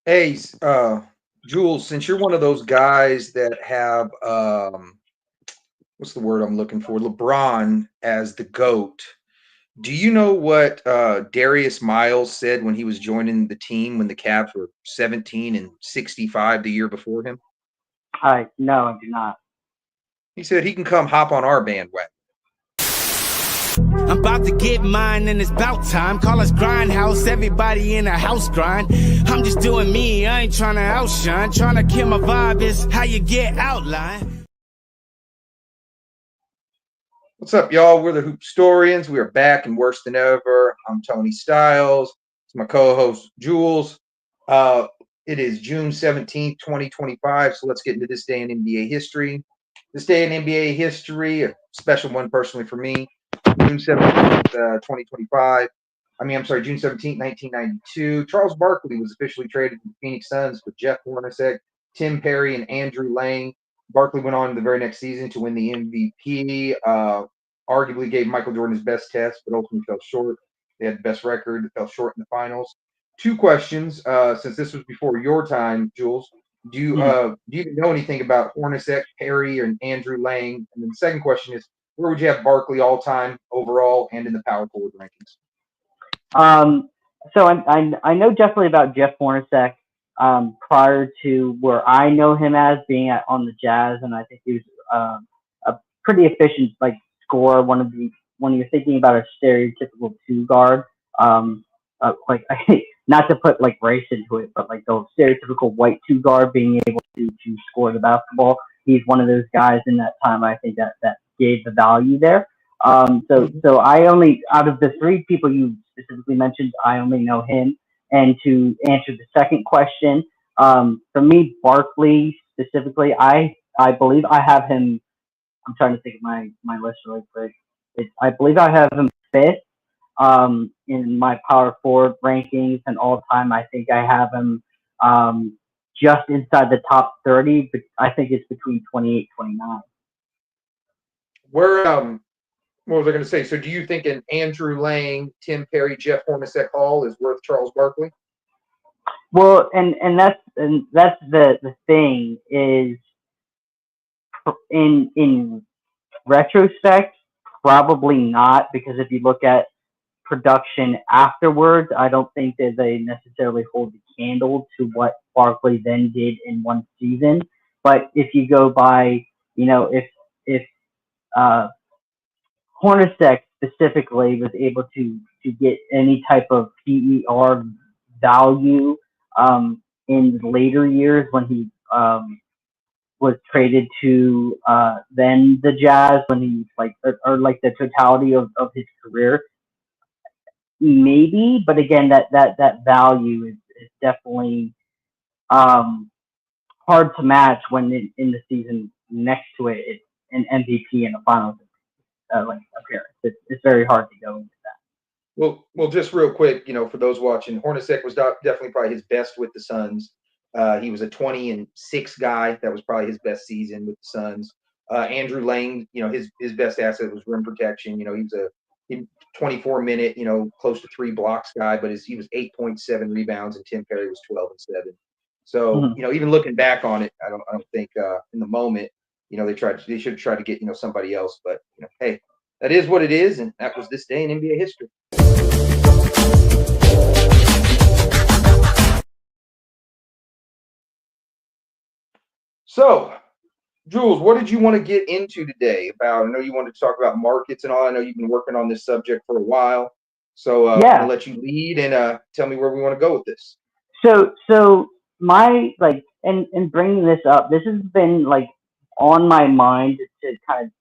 Hey, Jules, since you're one of those guys that have what's the word I'm looking for? LeBron as the GOAT. Do you know what Darius Miles said when he was joining the team when the Cavs were 17 and 65 the year before him? I no, I do not. He said he can come hop on our bandwagon. I'm about to get mine and it's about time. Call us grindhouse, everybody in a house grind. I'm just doing me, I ain't trying to outshine. Trying to kill my vibe is how you get outline. What's up, y'all? We're the Hoopstorians. We are back and worse than ever. I'm Tony Styles. It's my co-host Jules. It is June 17th, 2025. So let's get into this day in NBA history. This day in NBA history, a special one personally for me. June 17th, 2025. I'm sorry, June 17th, 1992. Charles Barkley was officially traded to the Phoenix Suns with Jeff Hornacek, Tim Perry, and Andrew Lang. Barkley went on the very next season to win the MVP. Arguably gave Michael Jordan his best test, but ultimately fell short. They had the best record, fell short in the finals. Two questions, since this was before your time, Jules. Do you know anything about Hornacek, Perry, and Andrew Lang? And then the second question is, where would you have Barkley all time overall and in the power forward rankings? Um, so I know definitely about Jeff Hornacek. Prior to where I know him as being on the Jazz, and I think he was a pretty efficient scorer. When you're thinking about a stereotypical two guard, like not to put race into it, but like the stereotypical white two guard being able to score the basketball. He's one of those guys in that time. I think that gave the value there. So I only out of the three people you specifically mentioned, I only know him. And to answer the second question, for me, Barkley specifically, I believe I have him. I'm trying to think of my list really quick. I believe I have him fifth in my power forward rankings and all time. I think I have him just inside the top 30, but I think it's between 28, 29. Where what was I going to say? So, do you think an Andrew Lang, Tim Perry, Jeff Hornacek Hall is worth Charles Barkley? Well, and that's the thing is in retrospect, probably not, because if you look at production afterwards, I don't think that they necessarily hold the candle to what Barkley then did in one season. But if you go by, if uh, Hornacek specifically was able to get any type of PER value in the later years when he was traded to then the Jazz when he or like the totality of his career, maybe. But again, that value is definitely um, hard to match when in the season next to it, it's an MVP and a finals appearance. It's very hard to go into that. Well, just real quick, for those watching, Hornacek was definitely probably his best with the Suns. He was a 20-6 guy. That was probably his best season with the Suns. Andrew Lang, his best asset was rim protection. He was a 24-minute, close to 3 blocks guy, but he was 8.7 rebounds, and Tim Perry was 12 and 7. So, Mm-hmm. even looking back on it, I don't think in the moment, they should have tried to get somebody else, but hey, that is what it is, and that was this day in NBA history. So, Jules, what did you want to get into today about? I know you wanted to talk about markets and all. I know you've been working on this subject for a while. So I'm going to Yeah. let you lead and tell me where we want to go with this. So my and bringing this up, this has been on my mind to kind of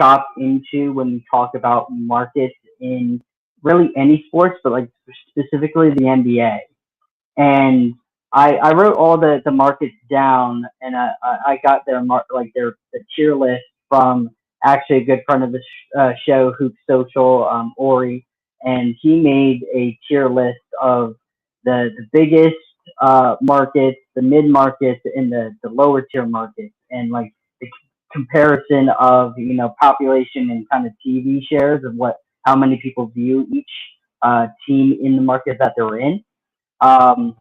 chop into when we talk about markets in really any sports, but specifically the NBA. And I wrote all the markets down, and I got the tier list from actually a good friend of the show, Hoop Social, Ori, and he made a tier list of the biggest markets, the mid markets, and the lower tier markets, and the comparison of population and kind of TV shares of what how many people view each team in the market that they're in. Um,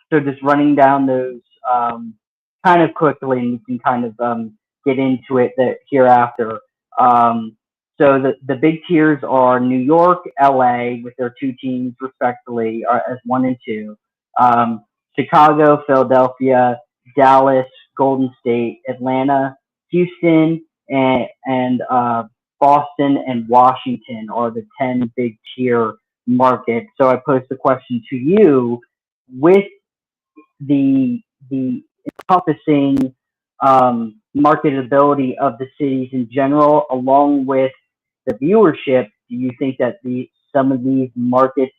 so just running down those kind of quickly, and we can kind of get into it hereafter. Um, so the big tiers are New York, LA, with their two teams respectively as 1 and 2. Um, Chicago, Philadelphia, Dallas, Golden State, Atlanta, Houston, and Boston and Washington are the 10 big tier markets. So I posed the question to you with the encompassing marketability of the cities in general, along with the viewership. Do you think that some of these markets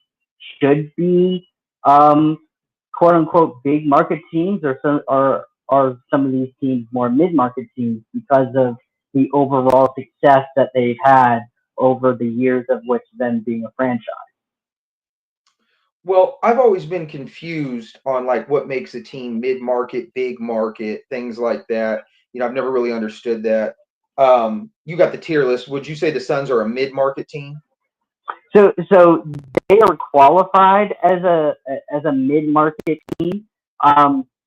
should be quote unquote big market teams, or are some of these teams more mid market teams because of the overall success that they've had over the years of which them being a franchise? Well, I've always been confused on like what makes a team mid-market, big market, things like that. I've never really understood that. You got the tier list. Would you say the Suns are a mid-market team? So they are qualified as a mid market team.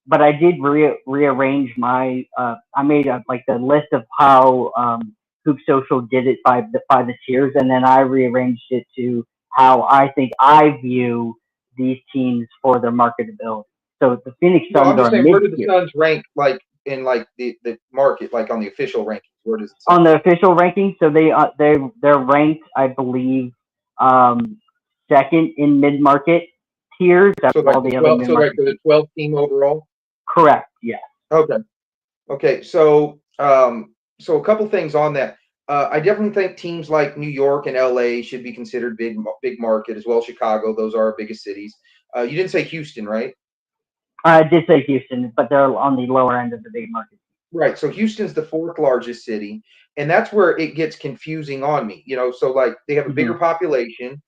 But I did rearrange my I made like the list of how Hoop Social did it by the tiers, and then I rearranged it to how I think I view these teams for their marketability. So the Phoenix No, Suns I'm are just a saying, mid where do the tier. Suns rank like in like the market, like on the official rankings? Where does it say? On the official rankings. So they're ranked, I believe, um, second in mid market tiers. That's So like all the the other 12, mid so like market for the teams. 12 team overall? Correct. Yeah. Okay. Okay. So a couple things on that. I definitely think teams like New York and LA should be considered big market as well. Chicago, those are our biggest cities. You didn't say Houston, right? I did say Houston, but they're on the lower end of the big market. Right. So Houston's the fourth largest city, and that's where it gets confusing on me. So like they have a bigger Mm-hmm. population,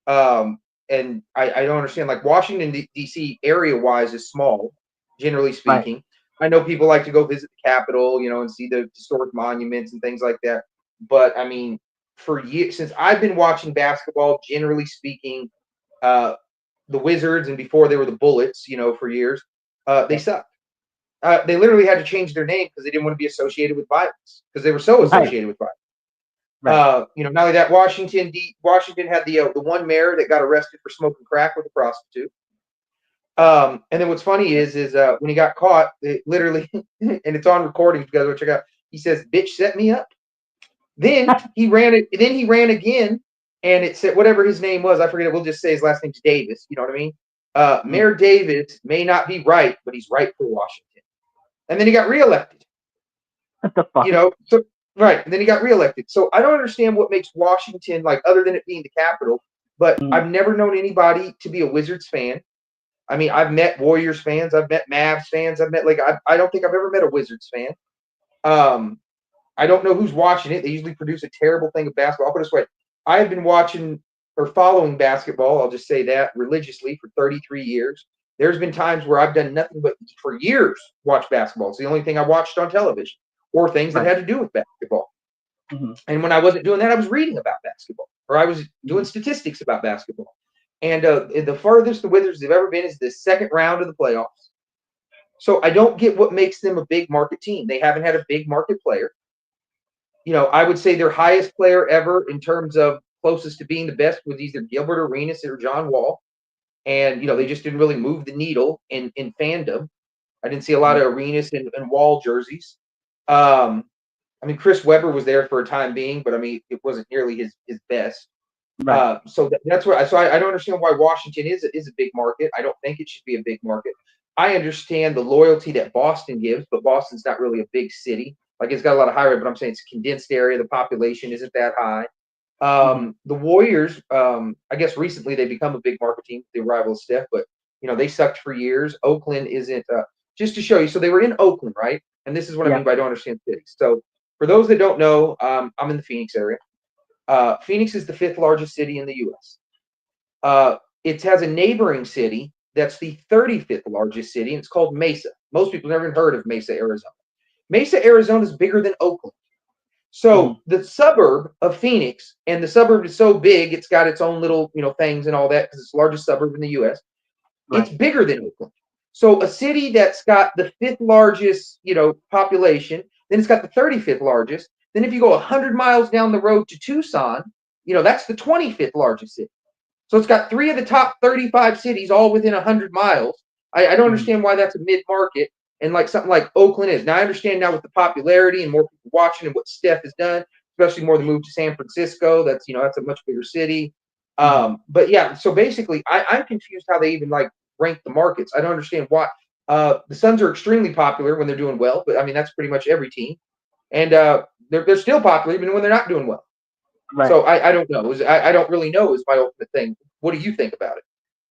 um, and I don't understand. Like Washington D.C. area wise is small, generally Right. speaking. I know people like to go visit the Capitol, and see the historic monuments and things like that. But I mean, for years since I've been watching basketball, generally speaking, uh, the Wizards and before they were the Bullets, for years, they Yep. suck. They literally had to change their name because they didn't want to be associated with violence because they were so Right. associated with violence. Right. Not only that, Washington had the one mayor that got arrested for smoking crack with a prostitute. And then what's funny is when he got caught, it literally, and it's on recording. If you guys want to check out, he says, "Bitch, set me up." Then he ran it. Then he ran again, and it said whatever his name was. I forget it. We'll just say his last name's Davis. You know what I mean? Mayor Davis may not be right, but he's right for Washington. And then he got reelected. What the fuck? So right. And then he got reelected. So I don't understand what makes Washington like other than it being the capital. But Mm-hmm. I've never known anybody to be a Wizards fan. I mean, I've met Warriors fans, I've met Mavs fans, I've met I don't think I've ever met a Wizards fan. I don't know who's watching it. They usually produce a terrible thing of basketball. I'll put it this way: I have been watching or following basketball. I'll just say that religiously for 33 years. There's been times where I've done nothing but for years watch basketball. It's the only thing I watched on television or things that Right. had to do with basketball. Mm-hmm. And when I wasn't doing that, I was reading about basketball or I was doing Mm-hmm. statistics about basketball. And the furthest the Wizards have ever been is the second round of the playoffs. So I don't get what makes them a big market team. They haven't had a big market player. I would say their highest player ever in terms of closest to being the best was either Gilbert Arenas or John Wall. And, they just didn't really move the needle in fandom. I didn't see a lot of Arenas and Wall jerseys. I mean, Chris Webber was there for a time being, but I mean, it wasn't nearly his best. Right. So that's what I don't understand why Washington is a big market. I don't think it should be a big market. I understand the loyalty that Boston gives, but Boston's not really a big city. Like it's got a lot of high rate, but I'm saying it's a condensed area. The population isn't that high. The Warriors, I guess recently they become a big market team, the arrival of Steph, but they sucked for years. Oakland isn't. Just to show you, so they were in Oakland, right? And this is what I mean Yep. by I don't understand cities. So for those that don't know, I'm in the Phoenix area. Phoenix is the fifth largest city in the U.S. It has a neighboring city that's the 35th largest city, and it's called Mesa. Most people never even heard of Mesa, Arizona. Mesa, Arizona is bigger than Oakland. So the suburb of Phoenix, and the suburb is so big, it's got its own little, things and all that because it's the largest suburb in the U.S. It's Right. bigger than Oakland. So a city that's got the fifth largest, population, then it's got the 35th largest. Then if you go 100 miles down the road to Tucson, that's the 25th largest city. So it's got three of the top 35 cities all within 100 miles. I don't Mhm. understand why that's a mid-market and like something like Oakland is. Now I understand now with the popularity and more people watching and what Steph has done, especially more the move to San Francisco. That's a much bigger city. Mhm. But yeah, so basically I'm confused how they even like rank the markets. I don't understand why. The Suns are extremely popular when they're doing well, but I mean that's pretty much every team. And they're still popular even when they're not doing well. Right. So I don't know. I don't really know is my ultimate thing. What do you think about it?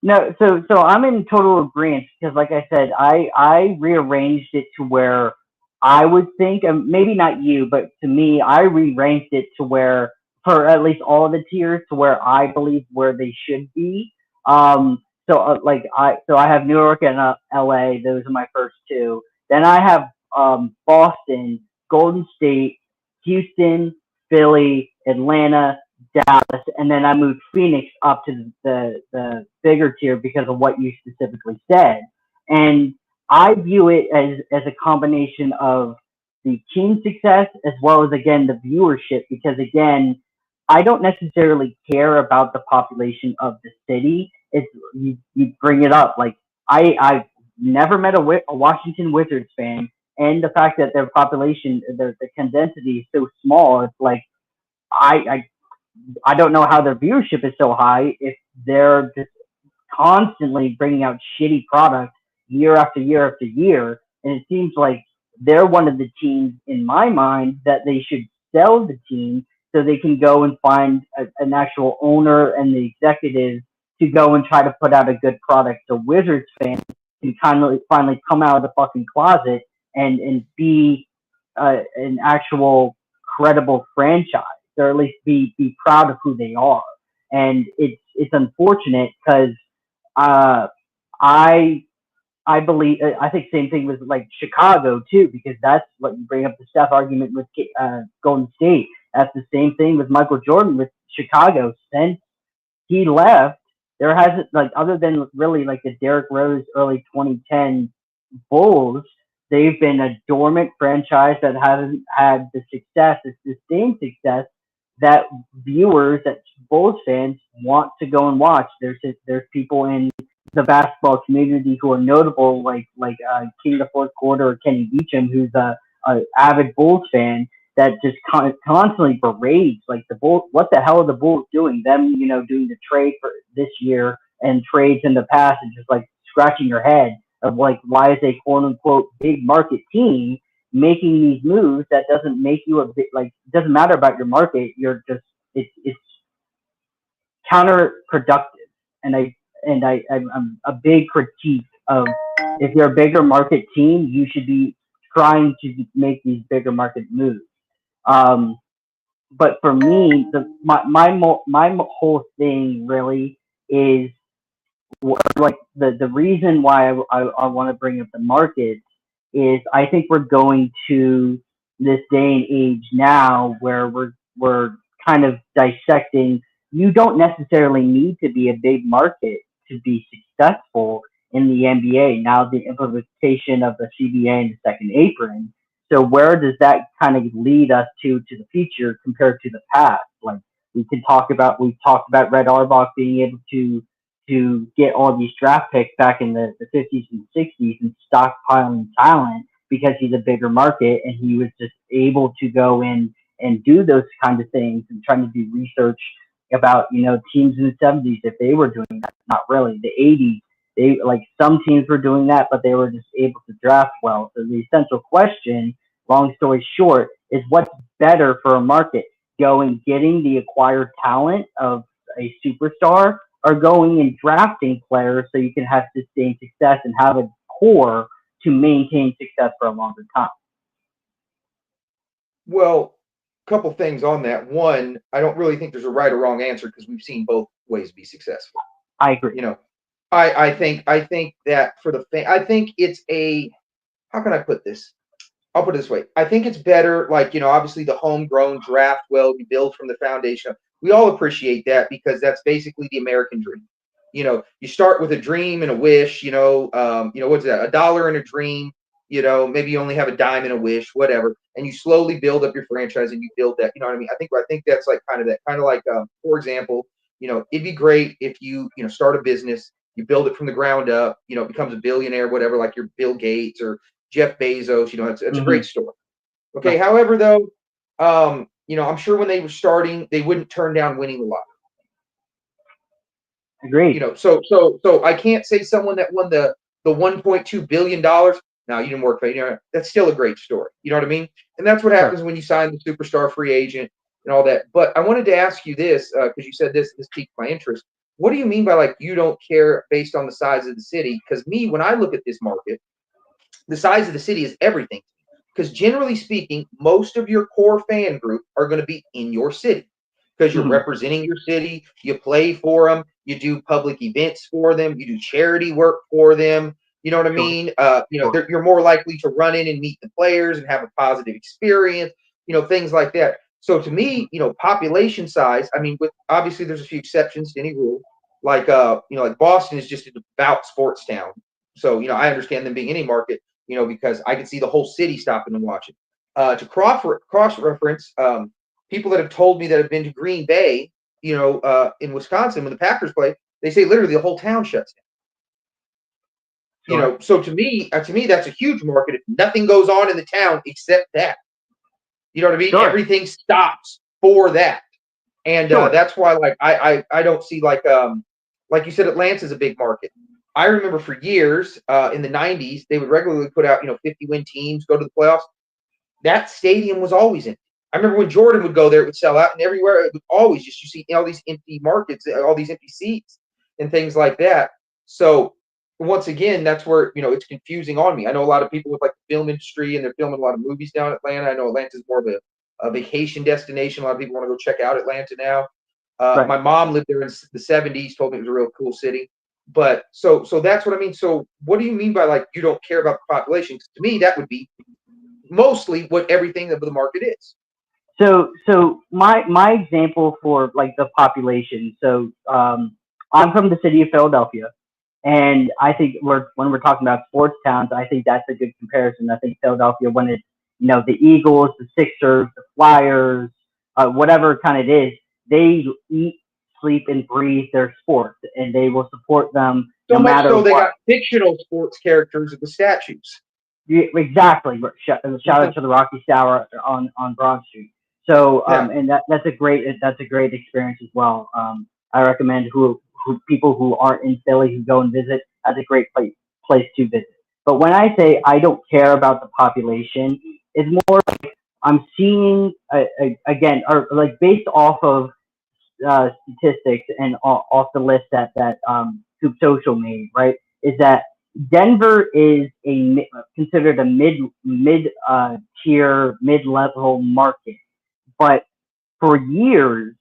No, so I'm in total agreement because, like I said, I rearranged it to where I would think, and maybe not you, but to me, I rearranged it to where, for at least all of the tiers, to where I believe where they should be. So I have New York and L.A. Those are my first two. Then I have Boston, Golden State, Houston, Philly, Atlanta, Dallas, and then I moved Phoenix up to the bigger tier because of what you specifically said. And I view it as a combination of the team success as well as again the viewership because again I don't necessarily care about the population of the city. It's you bring it up like I've never met a Washington Wizards fan, and the fact that their population, the condensity is so small, it's like I I don't know how their viewership is so high if they're just constantly bringing out shitty products year after year after year. And it seems like they're one of the teams in my mind that they should sell the team so they can go and find an actual owner and the executives to go and try to put out a good product. So Wizards fans can kind of finally come out of the fucking closet and be an actual credible franchise, or at least be proud of who they are. And it's unfortunate because uh, I I believe I think same thing with like Chicago too, because that's what you bring up the Steph argument with Golden State. That's the same thing with Michael Jordan with Chicago. Since he left, there hasn't like other than really like the Derrick Rose early 2010 Bulls, they've been a dormant franchise that hasn't had the success, the sustained success that viewers, that Bulls fans want to go and watch. There's people in the basketball community who are notable, like King of the Fourth Quarter or Kenny Beecham, who's a avid Bulls fan that just constantly berates like the Bulls. What the hell are the Bulls doing? Them, doing the trade for this year and trades in the past, and just like scratching your head of like why is a quote unquote big market team making these moves that doesn't make you a bit like it doesn't matter about your market. You're just it's counterproductive, and I'm a big critique of if you're a bigger market team, you should be trying to make these bigger market moves. Um, but for me, my whole thing really is like the reason why I want to bring up the markets is I think we're going to this day and age now where we're kind of dissecting. You don't necessarily need to be a big market to be successful in the NBA. Now the implementation of the CBA and the second apron. So where does that kind of lead us to the future compared to the past? Like we've talked about Red Auerbach being able to get all these draft picks back in the 50s and 60s and stockpiling talent because he's a bigger market and he was just able to go in and do those kind of things and trying to do research about, teams in the 70s if they were doing that. Not really. The 80s, they like some teams were doing that, but they were just able to draft well. So the essential question, long story short, is what's better for a market? Going getting the acquired talent of a superstar are going and drafting players so you can have sustained success and have a core to maintain success for a longer time. Well, a couple things on that. One, I don't really think there's a right or wrong answer because we've seen both ways be successful. I agree. I think that for the I think it's a how can I put this? I'll put it this way. I think it's better, like, obviously the homegrown draft well, you build from the foundation. We all appreciate that because that's basically the American dream. You start with a dream and a wish. What's that? $1 and a dream. Maybe you only have a dime and a wish, whatever, and you slowly build up your franchise and you build that. You know what I mean? I think that's like kind of like, for example, it'd be great if you start a business, you build it from the ground up, it becomes a billionaire, whatever, like your Bill Gates or Jeff Bezos. That's a Mm-hmm. great story. Okay. Right. However, though, I'm sure when they were starting, they wouldn't turn down winning a lot. Agreed. So I can't say someone that won the $1.2 billion. Now you didn't work for it. That's still a great story. You know what I mean? And that's what happens when you sign the superstar free agent and all that. But I wanted to ask you this because you said this piqued my interest. What do you mean by like you don't care based on the size of the city? Because when I look at this market, the size of the city is everything. Because generally speaking, most of your core fan group are going to be in your city because you're Mm-hmm. representing your city. You play for them. You do public events for them. You do charity work for them. You know what I mean? You're more likely to run in and meet the players and have a positive experience. Things like that. So to me, population size. I mean, with obviously there's a few exceptions to any rule. Like like Boston is just a devout sports town. So I understand them being any market. Because I can see the whole city stopping and watching. To cross reference, people that have told me that have been to Green Bay, in Wisconsin when the Packers play, they say literally the whole town shuts down. Sure. So to me, that's a huge market. If nothing goes on in the town except that, you know what I mean? Sure. Everything stops for that, and Sure. that's why, like, I don't see like you said, Atlanta's a big market. I remember for years in the 90s, they would regularly put out, 50-win teams, go to the playoffs. That stadium was always empty. I remember when Jordan would go there, it would sell out, and everywhere it would always just, you see all these empty markets, all these empty seats and things like that. So once again, that's where, it's confusing on me. I know a lot of people with like the film industry and they're filming a lot of movies down in Atlanta. I know Atlanta's more of a vacation destination. A lot of people want to go check out Atlanta now. Right. My mom lived there in the 70s, told me it was a real cool city. But so that's what I mean. So what do you mean by like you don't care about the population? 'Cause to me, that would be mostly what everything of the market is. So my example for like the population. So I'm from the city of Philadelphia, and I think when we're talking about sports towns, I think that's a good comparison. I think Philadelphia, when it's the Eagles, the Sixers, the Flyers, whatever kind it is, they eat, sleep, and breathe their sports, and they will support them So no much matter so they what. got fictional sports characters with statues. Yeah, exactly. Shout out to the Rocky Sour on Broad Street. So Yeah. and that's a great experience as well. I recommend who people who aren't in Philly who go and visit. That's a great place to visit. But when I say I don't care about the population, it's more like I'm seeing again, or like based off of statistics and off the list that Hoop Social made, right? Is that Denver is considered a mid tier mid level market, but for years,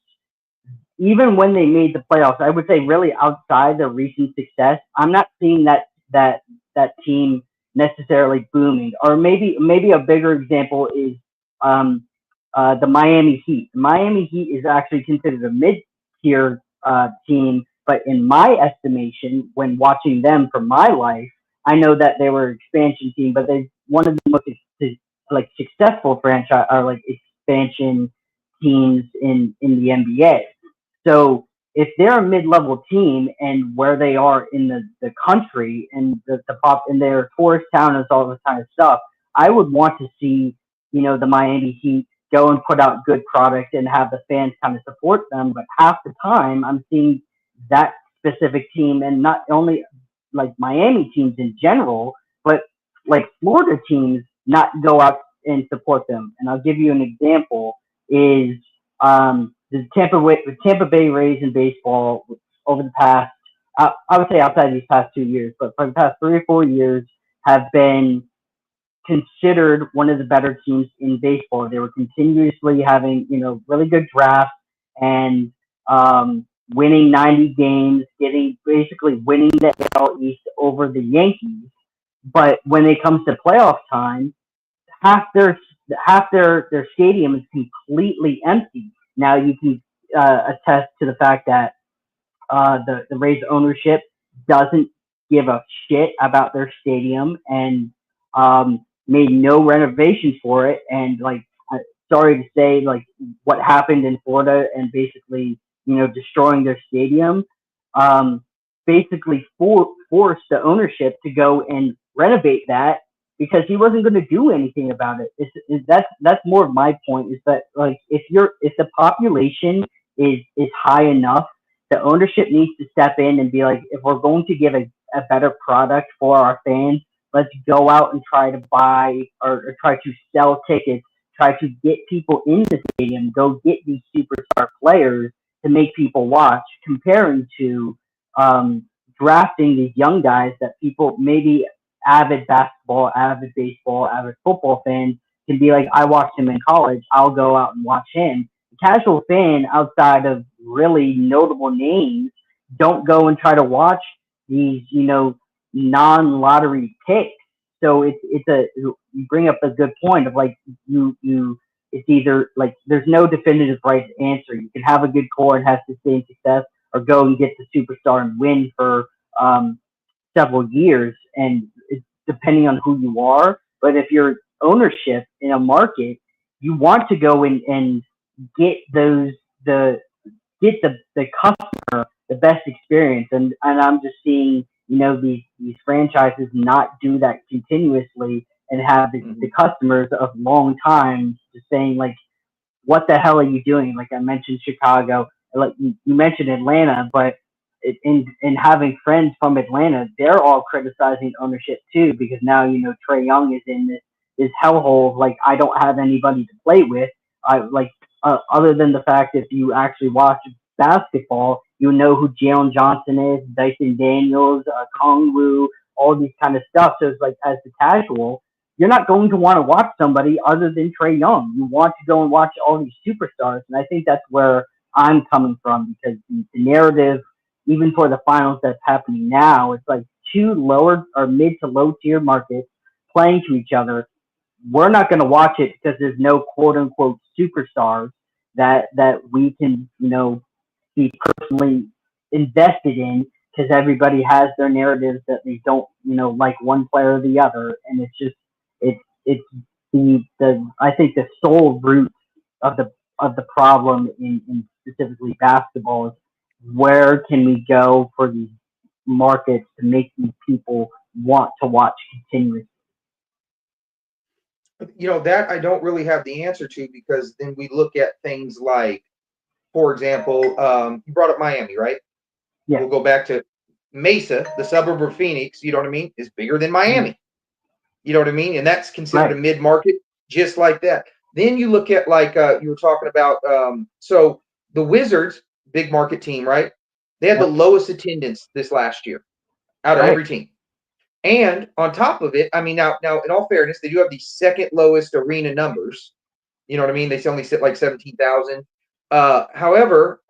even when they made the playoffs, I would say really outside their recent success, I'm not seeing that team necessarily booming. Or maybe a bigger example is um, the Miami Heat. The Miami Heat is actually considered a mid-tier team, but in my estimation, when watching them for my life, I know that they were an expansion team, but they one of the most like successful franchise or like expansion teams in the NBA. So if they're a mid-level team and where they are in the country and the pop in their tourist town and all this kind of stuff, I would want to see the Miami Heat go and put out good product and have the fans kind of support them. But half the time, I'm seeing that specific team, and not only like Miami teams in general, but like Florida teams not go out and support them. And I'll give you an example: is the Tampa Bay Rays in baseball over the past, I would say outside these past 2 years, but for the past 3 or 4 years, have been considered one of the better teams in baseball. They were continuously having, really good drafts and winning 90 games, basically winning the AL East over the Yankees. But when it comes to playoff time, half their their stadium is completely empty. Now you can attest to the fact that the Rays ownership doesn't give a shit about their stadium and made no renovations for it. And like, sorry to say, like what happened in Florida and basically, destroying their stadium, um, basically forced the ownership to go and renovate that because he wasn't going to do anything about it. That's more of my point is that like if the population is high enough, the ownership needs to step in and be like, if we're going to give a better product for our fans, let's go out and try to buy or try to sell tickets, try to get people in the stadium, go get these superstar players to make people watch, comparing to um, drafting these young guys that people maybe avid basketball, avid baseball, avid football fans can be like, I watched him in college, I'll go out and watch him. The casual fan outside of really notable names don't go and try to watch these, non-lottery picks. So you bring up a good point of like you it's either like there's no definitive right answer. You can have a good core and have sustained success, or go and get the superstar and win for um, several years, and it's depending on who you are. But if you're ownership in a market, you want to go in and get the get the customer the best experience. And I'm just seeing, these franchises not do that continuously and have the customers of long time just saying like, what the hell are you doing? Like I mentioned Chicago, like you mentioned Atlanta, but in having friends from Atlanta, they're all criticizing ownership too, because now, Trae Young is in this hellhole of like, I don't have anybody to play with. I like, other than the fact if you actually watch basketball, you know who Jalen Johnson is, Dyson Daniels, Kongwu, all these kind of stuff. So it's like, as the casual, you're not going to want to watch somebody other than Trae Young. You want to go and watch all these superstars. And I think that's where I'm coming from, because the narrative, even for the finals that's happening now, it's like two lower or mid to low tier markets playing to each other. We're not going to watch it because there's no quote unquote superstars that we can, be personally invested in, because everybody has their narratives that they don't, like one player or the other. And it's just, it's the I think the sole root of the problem in specifically basketball is, where can we go for these markets to make these people want to watch continuously? That I don't really have the answer to, because then we look at things like, for example, you brought up Miami, right? Yeah. We'll go back to Mesa, the suburb of Phoenix, you know what I mean, is bigger than Miami. You know what I mean? And that's considered a mid-market, just like that. Then you look at, like, you were talking about, so the Wizards, big market team, right? They had the lowest attendance this last year out of every team. And on top of it, I mean, now, in all fairness, they do have the second lowest arena numbers. You know what I mean? They only sit like 17,000. However,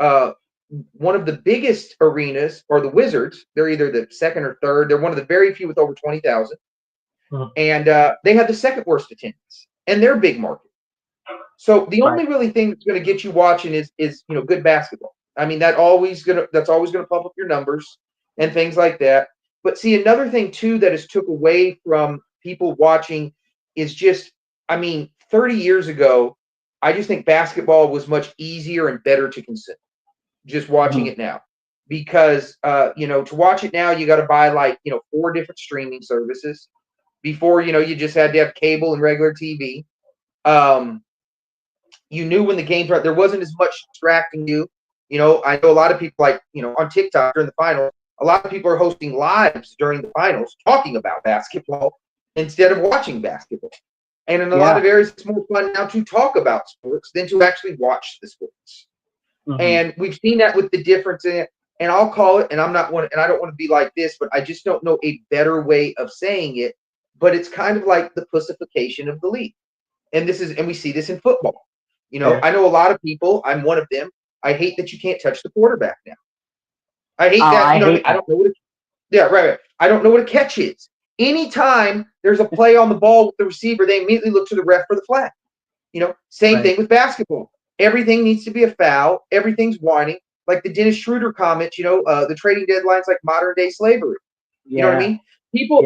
one of the biggest arenas are the Wizards. They're either the second or third. They're one of the very few with over 20,000. And they have the second worst attendance, and they're big market. So the only really thing that's going to get you watching is good basketball. I mean, that's always going to pump up your numbers and things like that. But see, another thing too that has took away from people watching is just, I mean, 30 years ago, I just think basketball was much easier and better to consume. Just watching it now, because to watch it now, you got to buy like 4 different streaming services. Before, you just had to have cable and regular TV. You knew when the games were out. There wasn't as much distracting you. I know a lot of people, like, on TikTok during the finals, a lot of people are hosting lives during the finals talking about basketball instead of watching basketball. And in a lot of areas, it's more fun now to talk about sports than to actually watch the sports. And we've seen that with the difference in it. And I'll call it, and I don't want to be like this, but I just don't know a better way of saying it. But it's kind of like the pussification of the league. And we see this in football. I know a lot of people, I'm one of them, I hate that you can't touch the quarterback now. I hate that. I don't know what I don't know what a catch is. Anytime there's a play on the ball with the receiver, they immediately look to the ref for the flag. Same thing with basketball. Everything needs to be a foul. Everything's whining. like the Dennis Schroeder comments, the trading deadlines like modern day slavery. You know what I Yeah. mean?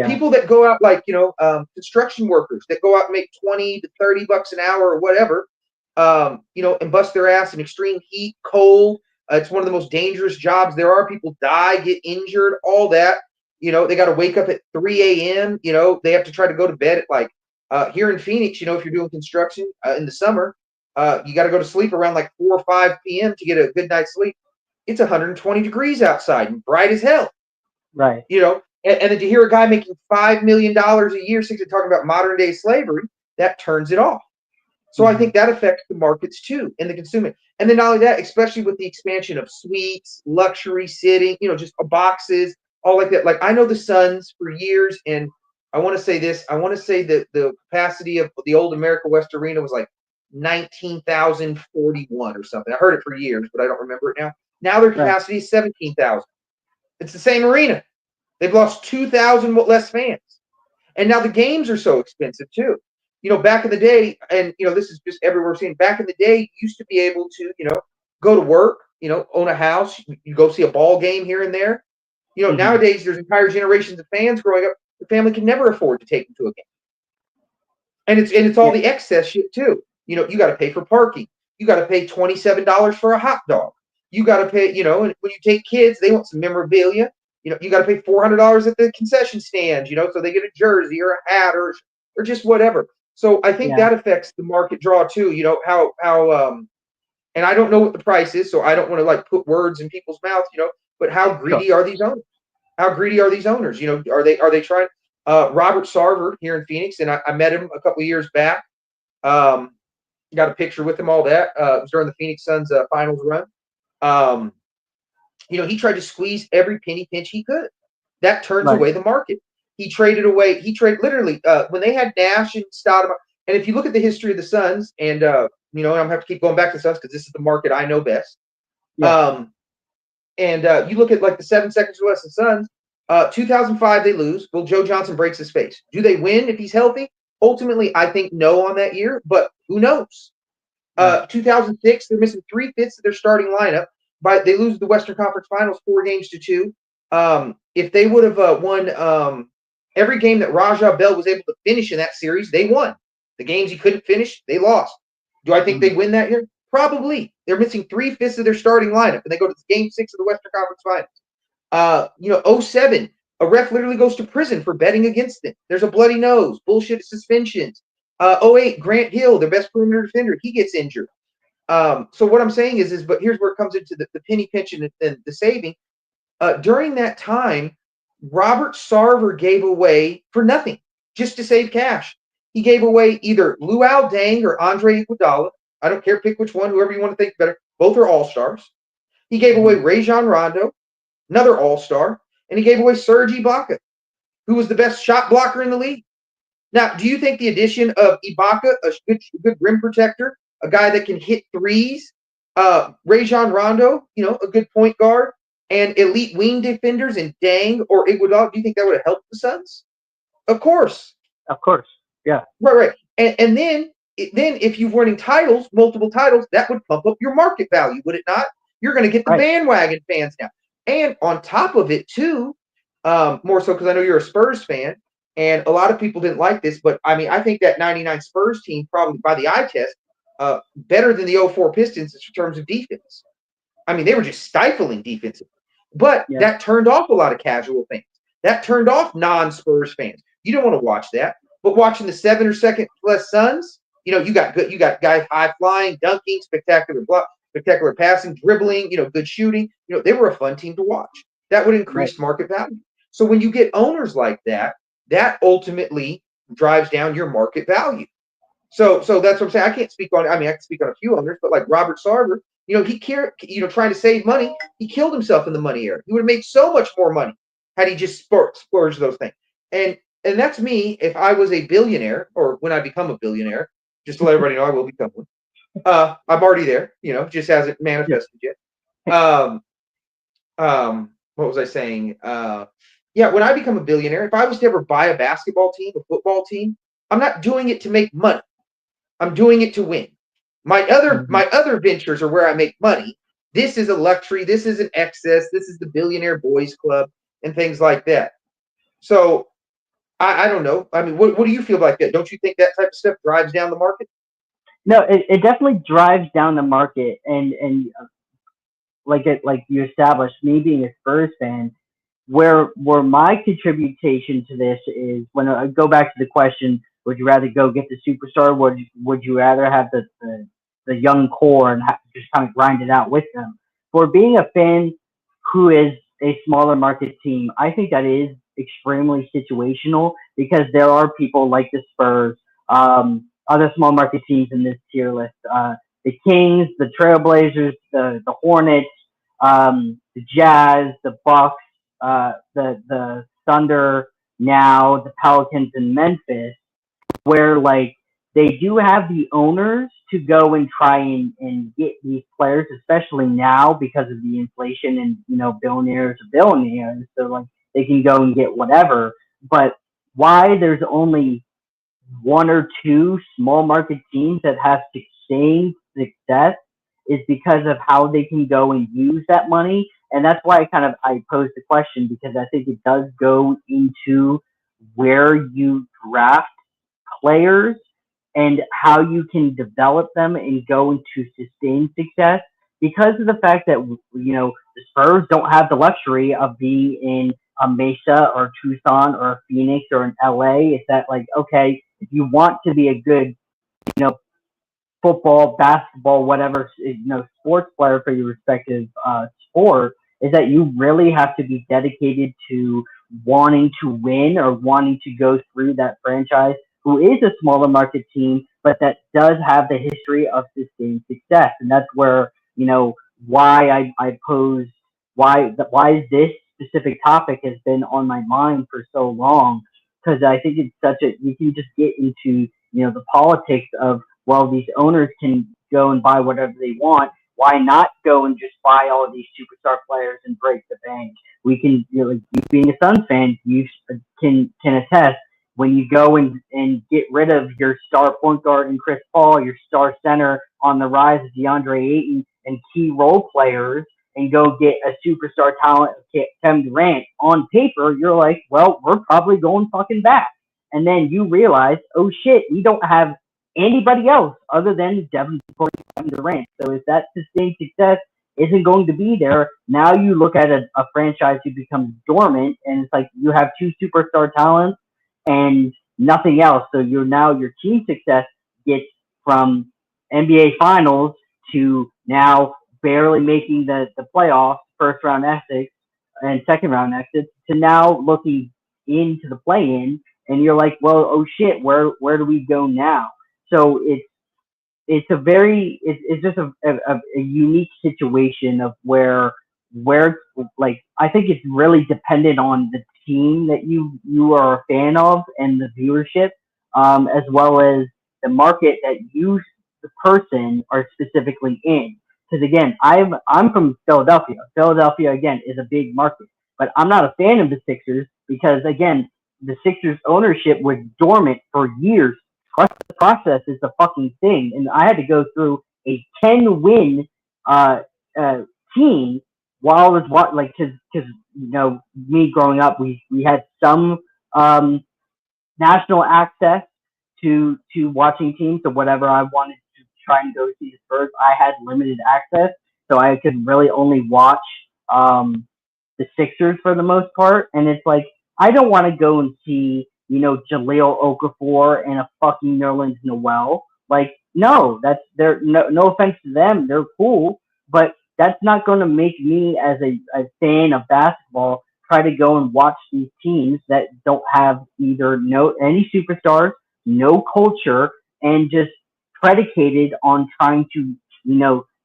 People that go out like, construction workers that go out and make 20 to 30 bucks an hour or whatever, and bust their ass in extreme heat, cold. It's one of the most dangerous jobs there are. People die, get injured, all that. They got to wake up at 3 a.m. They have to try to go to bed at like here in Phoenix, if you're doing construction in the summer, you got to go to sleep around like 4 or 5 p.m. to get a good night's sleep. It's 120 degrees outside and bright as hell. Right. And then to hear a guy making $5 million a year, talking about modern day slavery, that turns it off. So I think that affects the markets too and the consumer. And then not only that, especially with the expansion of suites, luxury sitting, just boxes, all like that. Like I know the Suns for years, and I want to say this. I want to say that the capacity of the old America West Arena was like 19,041 or something. I heard it for years, but I don't remember it now. Now their capacity is 17,000. It's the same arena. They've lost 2,000 less fans. And now the games are so expensive too. Back in the day, and this is just everywhere we're seeing. Back in the day, you used to be able to, go to work, own a house, you go see a ball game here and there. Nowadays there's entire generations of fans growing up. The family can never afford to take them to a game, and it's all the excess shit too. You got to pay for parking. You got to pay $27 for a hot dog. You got to pay, and when you take kids, they want some memorabilia. You got to pay $400 at the concession stand, so they get a jersey or a hat or just whatever. So I think that affects the market draw too. How and I don't know what the price is, so I don't want to like put words in people's mouths, but how greedy are these owners? How greedy are these owners? Are they trying? Robert Sarver here in Phoenix, and I met him a couple of years back. Got a picture with him, all that. It was during the Phoenix Suns finals run. He tried to squeeze every penny pinch he could. That turns away the market. He traded literally when they had Nash and Stoudemire. And if you look at the history of the Suns, and I'm gonna have to keep going back to the Suns because this is the market I know best. Yeah. You look at like the 7 seconds or less of Suns. 2005 they lose. Well, Joe Johnson breaks his face. Do they win if he's healthy? Ultimately, I think no on that year, but who knows? 2006 they're missing 3/5 of their starting lineup. But they lose the Western Conference Finals 4-2. If they would have won every game that Rajah Bell was able to finish in that series, they won. The games he couldn't finish, they lost. Do I think they win that year? Probably. They're missing 3/5 of their starting lineup, and they go to Game 6 of the Western Conference Finals. 07, a ref literally goes to prison for betting against them. There's a bloody nose, bullshit suspensions. 08, Grant Hill, their best perimeter defender, he gets injured. So what I'm saying is, but here's where it comes into the penny pinch and the saving. During that time, Robert Sarver gave away for nothing, just to save cash. He gave away either Luol Deng or Andre Iguodala. I don't care, pick which one, whoever you want to think better. Both are all-stars. He gave away Rajon Rondo, another all-star, and he gave away Serge Ibaka, who was the best shot blocker in the league. Now, do you think the addition of Ibaka, a good rim protector, a guy that can hit threes, Rajon Rondo, a good point guard, and elite wing defenders in Deng or Iguodala, do you think that would have helped the Suns? Of course. Of course. Yeah. Right. And then if you're winning titles, multiple titles, that would pump up your market value, would it not? You're going to get the bandwagon fans now. And on top of it, too, more so because I know you're a Spurs fan, and a lot of people didn't like this, but I mean, I think that 99 Spurs team probably by the eye test, better than the 04 Pistons in terms of defense. I mean, they were just stifling defensively. But that turned off a lot of casual fans. That turned off non-Spurs fans. You don't want to watch that. But watching the 7 or second plus Suns, you got guys high flying, dunking, spectacular block, spectacular passing, dribbling, good shooting. They were a fun team to watch. That would increase market value. So when you get owners like that, that ultimately drives down your market value. So that's what I'm saying. I can't speak on. I can speak on a few owners, but like Robert Sarver, he cared. Trying to save money, he killed himself in the money era. He would have made so much more money had he just splurged those things. And that's me if I was a billionaire, or when I become a billionaire. Just to let everybody know, I will become one. I'm already there. Just hasn't manifested yet. What was I saying? When I become a billionaire, if I was to ever buy a basketball team, a football team, I'm not doing it to make money. I'm doing it to win. My other ventures are where I make money, This is a luxury. This is an excess. This is the billionaire boys club and things like that. So I don't know. I mean, what do you feel like that? Don't you think that type of stuff drives down the market? No, it definitely drives down the market, and like you established, me being a Spurs fan, where my contribution to this is when I go back to the question, would you rather go get the superstar? Would you rather have the young core and just kind of grind it out with them? For being a fan who is a smaller market team, I think that is extremely situational because there are people like the Spurs, other small market teams in this tier list, the Kings, the Trailblazers, the Hornets, the Jazz, the Bucks, the Thunder, now the Pelicans and Memphis, where like they do have the owners to go and try and get these players, especially now because of the inflation and billionaires are billionaires, so like they can go and get whatever. But why there's only one or two small market teams that have sustained success is because of how they can go and use that money. And that's why I posed the question, because I think it does go into where you draft players and how you can develop them and go into sustained success, because of the fact that the Spurs don't have the luxury of being in a Mesa or Tucson or a Phoenix or an LA. It's that, like, okay, if you want to be a good you know football, basketball, whatever sports player for your respective sport, is that you really have to be dedicated to wanting to win or wanting to go through that franchise who is a smaller market team, but that does have the history of sustained success. And that's where why I posed why this specific topic has been on my mind for so long, because I think it's such a you can just get into the politics of, well, these owners can go and buy whatever they want. Why not go and just buy all of these superstar players and break the bank? We can, like, you being a Suns fan, you can attest, when you go and get rid of your star point guard and Chris Paul, your star center on the rise of DeAndre Ayton, and key role players, and go get a superstar talent, Kevin Durant, on paper, you're like, well, we're probably going fucking back. And then you realize, oh shit, we don't have anybody else other than Devin Durant. So if that sustained success isn't going to be there, now you look at a franchise who becomes dormant, and it's like you have two superstar talents and nothing else. So your team success gets from NBA Finals to now barely making the playoffs, first round exits and second round exits, to now looking into the play in, and you're like, well, oh shit, where do we go now? So it's just a unique situation of where like I think it's really dependent on the team that you are a fan of and the viewership, as well as the market that you, the person, are specifically in. Because again, I'm from Philadelphia. Philadelphia again is a big market, but I'm not a fan of the Sixers because again, the Sixers ownership was dormant for years. Trust the process is the fucking thing, and I had to go through a 10-win uh, uh, team while I was like, because me growing up, we had some national access to watching teams. So whatever I wanted to try and go see the Spurs, I had limited access, so I could really only watch the Sixers for the most part. And it's like, I don't want to go and see Jaleel Okafor and a fucking Nerlens Noel. Like, no, they're no offense to them, they're cool, but that's not going to make me as a fan of basketball try to go and watch these teams that don't have either any superstars, no culture, and just predicated on trying to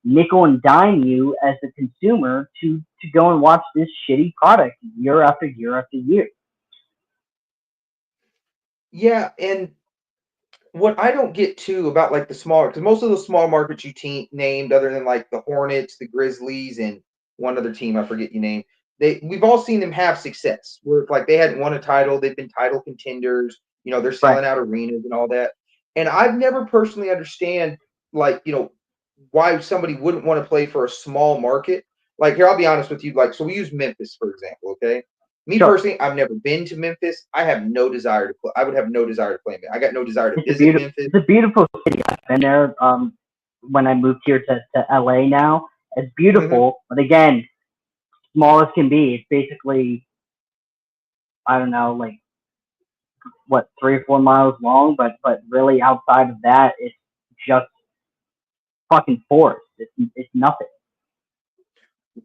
nickel and dime you as a consumer to go and watch this shitty product year after year after year. Yeah, and what I don't get too about like the smaller, because most of the small markets you named, other than like the Hornets, the Grizzlies, and one other team I forget you name, we've all seen them have success. Where like they hadn't won a title, they've been title contenders. They're selling Right. out arenas and all that. And I've never personally understand like why somebody wouldn't want to play for a small market. Like here, I'll be honest with you. Like, so we use Memphis, for example, okay? Me Sure. personally, I've never been to Memphis. I have no desire to play. I would have no desire to play. I got no desire to visit Memphis. It's a beautiful city. I've been there when I moved here to LA now. It's beautiful, but again, small as can be. It's basically, I don't know, like what, 3 or 4 miles long, but really outside of that, it's just fucking forest. It's nothing.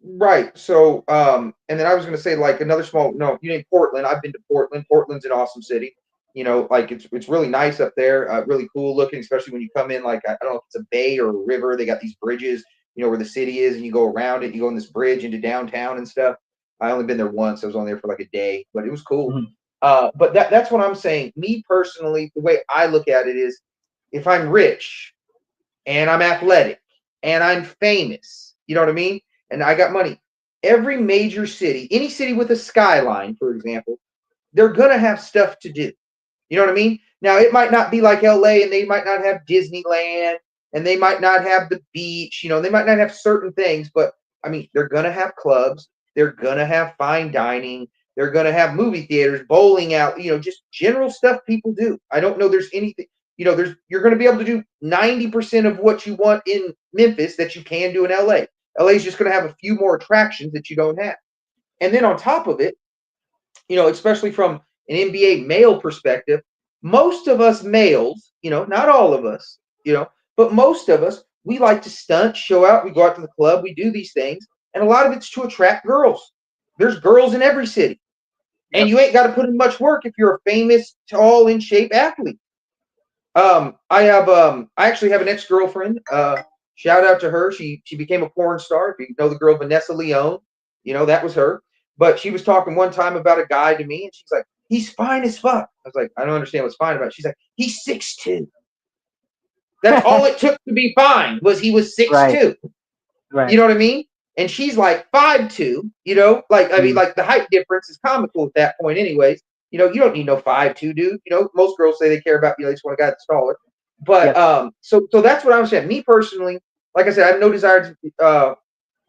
Right. So, and then I was going to say like another small. No, you named Portland. I've been to Portland. Portland's an awesome city. You know, like it's really nice up there. Really cool looking, especially when you come in. Like I don't know if it's a bay or a river. They got these bridges. You know where the city is, and you go around it. You go on this bridge into downtown and stuff. I only been there once. I was only there for like a day, but it was cool. But that's what I'm saying. Me personally, the way I look at it is, if I'm rich and I'm athletic and I'm famous, you know what I mean? And I got money. Every major city, any city with a skyline, for example, they're going to have stuff to do. You know what I mean? Now, it might not be like LA and they might not have Disneyland and they might not have the beach. You know, they might not have certain things, but I mean, they're going to have clubs. They're going to have fine dining. They're going to have movie theaters, bowling out, you know, just general stuff people do. I don't know there's anything, you know, you're going to be able to do 90% of what you want in Memphis that you can do in LA. LA is just going to have a few more attractions that you don't have. And then on top of it, you know, especially from an NBA male perspective, most of us males, you know, not all of us, you know, but most of us, we like to stunt, show out, we go out to the club, we do these things, and a lot of it's to attract girls. There's girls in every city. Yep. And you ain't got to put in much work if you're a famous, tall, in shape athlete. I actually have an ex-girlfriend. Shout out to her. She became a porn star. If you know the girl Vanessa Leone, you know, that was her. But she was talking one time about a guy to me, and she's like, he's fine as fuck. I was like, I don't understand what's fine about it. She's like, he's 6'2". That's all it took to be fine, was he was 6'2". Right. You know what I mean? And she's like 5'2", you know, like, I mean, like the height difference is comical at that point anyways. You know, you don't need no 5'2" dude. You know, most girls say they care about, you know, they just want a guy that's taller. But so that's what I'm saying. Me personally, like I said, I have no desire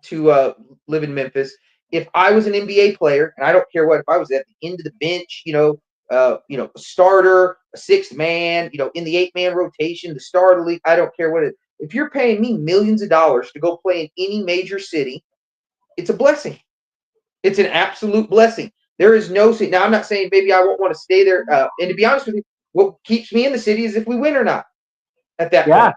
to live in Memphis. If I was an NBA player, and I don't care what, if I was at the end of the bench, you know, a starter, a sixth man, you know, in the 8-man rotation, the star of the league, I don't care what it is. If you're paying me millions of dollars to go play in any major city, it's a blessing. It's an absolute blessing. There is no city. Now, I'm not saying maybe I won't want to stay there. And to be honest with you, what keeps me in the city is if we win or not at that point.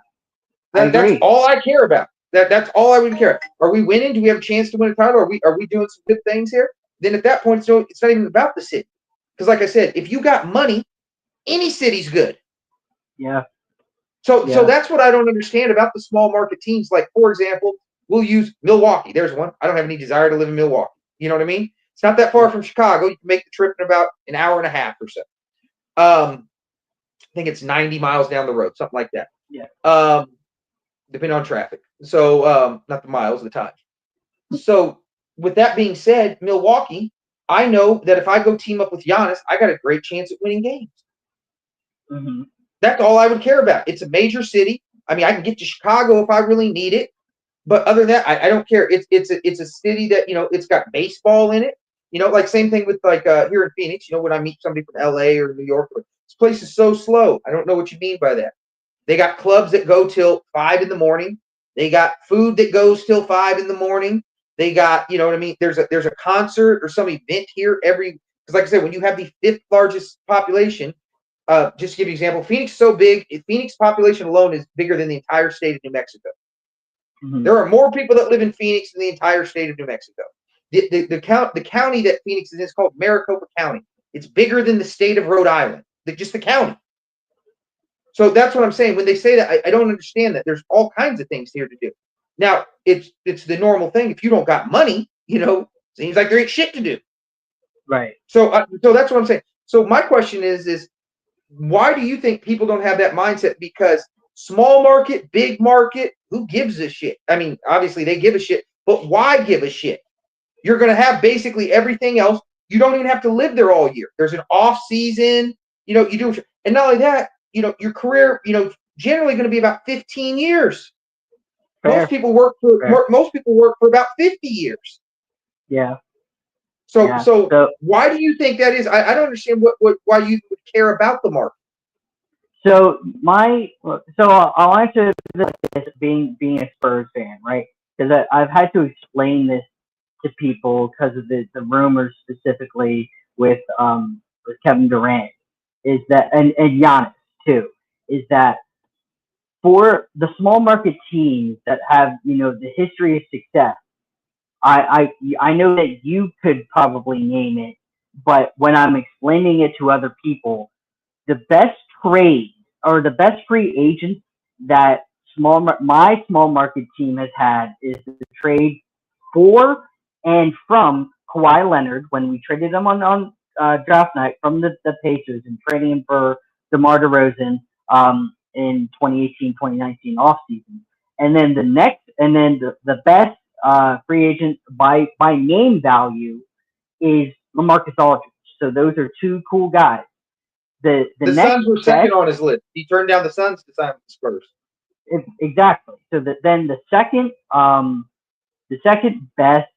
That's all I care about. That's all I would care. Are we winning? Do we have a chance to win a title? Are we doing some good things here? Then at that point, it's not even about the city. Because like I said, if you got money, any city's good. Yeah. So that's what I don't understand about the small market teams. Like, for example, we'll use Milwaukee. There's one. I don't have any desire to live in Milwaukee. You know what I mean? It's not that far from Chicago. You can make the trip in about an hour and a half or so. I think it's 90 miles down the road, something like that. Yeah. Depending on traffic. So not the miles, the time. So with that being said, Milwaukee, I know that if I go team up with Giannis, I got a great chance at winning games. Mm-hmm. That's all I would care about. It's a major city. I mean, I can get to Chicago if I really need it. But other than that, I don't care. It's a city that, you know, it's got baseball in it. You know, like same thing with like here in Phoenix, you know, when I meet somebody from LA or New York, this place is so slow. I don't know what you mean by that. They got clubs that go till 5 in the morning. They got food that goes till 5 in the morning. They got, you know what I mean? There's a concert or some event here because like I said, when you have the 5th largest population, just to give you an example, Phoenix is so big. Phoenix population alone is bigger than the entire state of New Mexico. Mm-hmm. There are more people that live in Phoenix than the entire state of New Mexico. The county that Phoenix is in is called Maricopa County. It's bigger than the state of Rhode Island. Just the county. So that's what I'm saying. When they say that, I don't understand that. There's all kinds of things here to do. Now, it's the normal thing. If you don't got money, you know, seems like there ain't shit to do. Right. So that's what I'm saying. So my question is why do you think people don't have that mindset? Because small market, big market, who gives a shit? I mean, obviously they give a shit, but why give a shit? You're going to have basically everything else. You don't even have to live there all year. There's an off season, you know, you do. And not only that, you know, your career, you know, generally going to be about 15 years. Most people work for about 50 years. Yeah. So why do you think that is? I don't understand why you would care about the market. So I'll answer this being a Spurs fan, right? Because I've had to explain this to people because of the rumors specifically with Kevin Durant is that and Giannis too is that for the small market teams that have the history of success, I know that you could probably name it, but when I'm explaining it to other people, the best trade or the best free agent that my small market team has had is the trade for and from Kawhi Leonard when we traded him on draft night from the Pacers and trading him for DeMar DeRozan in 2018-2019 offseason. And then the best free agent by name value is LaMarcus Aldridge. So those are two cool guys. The Suns were second on his list. He turned down the Suns to sign with the Spurs. Exactly. So then the second best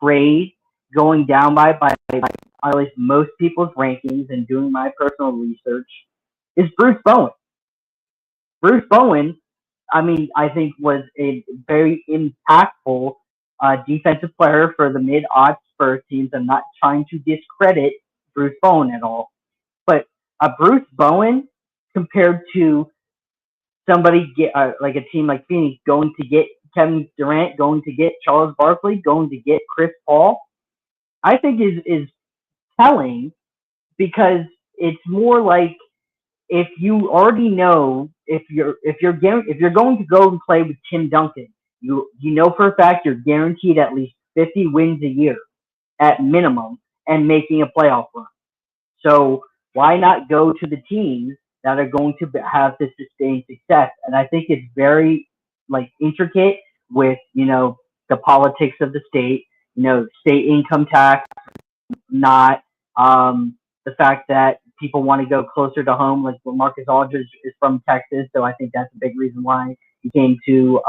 trade going down by at least most people's rankings and doing my personal research is Bruce Bowen. Bruce Bowen, I think was a very impactful defensive player for the mid-odd Spurs teams. I'm not trying to discredit Bruce Bowen at all, but Bruce Bowen compared to somebody like a team like Phoenix going to get Kevin Durant, going to get Charles Barkley, going to get Chris Paul, I think is telling because it's more like if you already know if you're going to go and play with Tim Duncan, you know for a fact you're guaranteed at least 50 wins a year at minimum and making a playoff run. So why not go to the teams that are going to have this sustained success? And I think it's very intricate with the politics of the state, state income tax, not the fact that people want to go closer to home. Like Marcus Aldridge is from Texas, so I think that's a big reason why he came to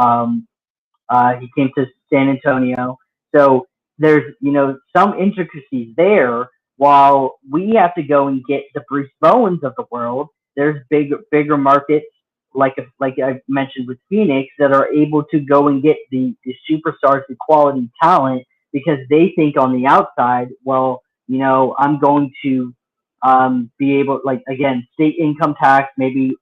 San Antonio. So there's some intricacies there. While we have to go and get the Bruce Bowens of the world, there's bigger markets like I mentioned with Phoenix that are able to go and get the superstars, the quality talent because they think on the outside, well, I'm going to be able, again, state income tax, maybe,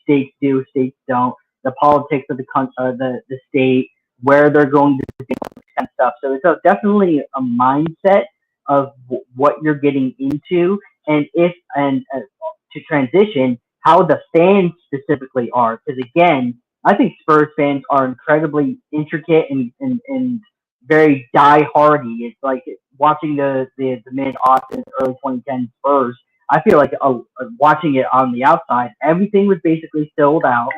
states do, states don't, the politics of the state, where they're going to do kind of stuff. So it's definitely a mindset of what you're getting into, and to transition, how the fans specifically are. Because again, I think Spurs fans are incredibly intricate and very die-hardy. It's like watching the mid-aughts, early 2010 Spurs. I feel like watching it on the outside, everything was basically sold out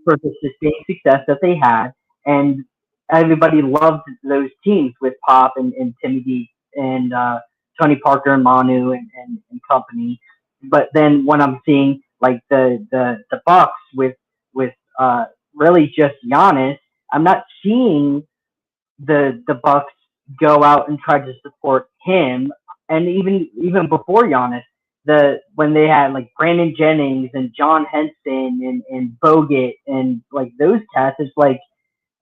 for the sustained success that they had, and everybody loved those teams with Pop and Timmy D and Tony Parker and Manu and company. But then when I'm seeing the Bucks with really just Giannis, I'm not seeing the Bucks go out and try to support him. And even before Giannis, when they had Brandon Jennings and John Henson and Bogut and those cats, it's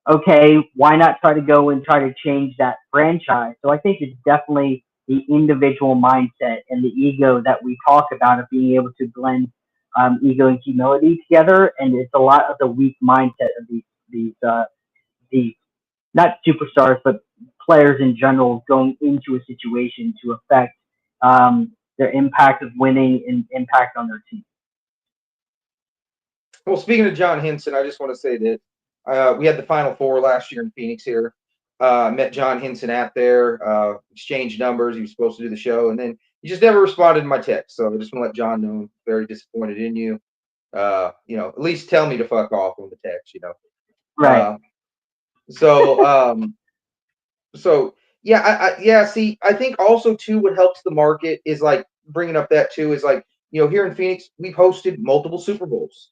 okay, why not try to go and try to change that franchise? So I think it's definitely the individual mindset and the ego that we talk about of being able to blend ego and humility together. And it's a lot of the weak mindset of these not superstars, but players in general going into a situation to affect their impact of winning and impact on their team. Well, speaking of John Henson, I just want to say that we had the Final Four last year in Phoenix here. Met John Henson out there, exchanged numbers. He was supposed to do the show, and then he just never responded to my text. So I just want to let John know I'm very disappointed in you. At least tell me to fuck off on the text, Right. So yeah, see, I think also too what helps the market is bringing up that too is here in Phoenix, we've hosted multiple Super Bowls.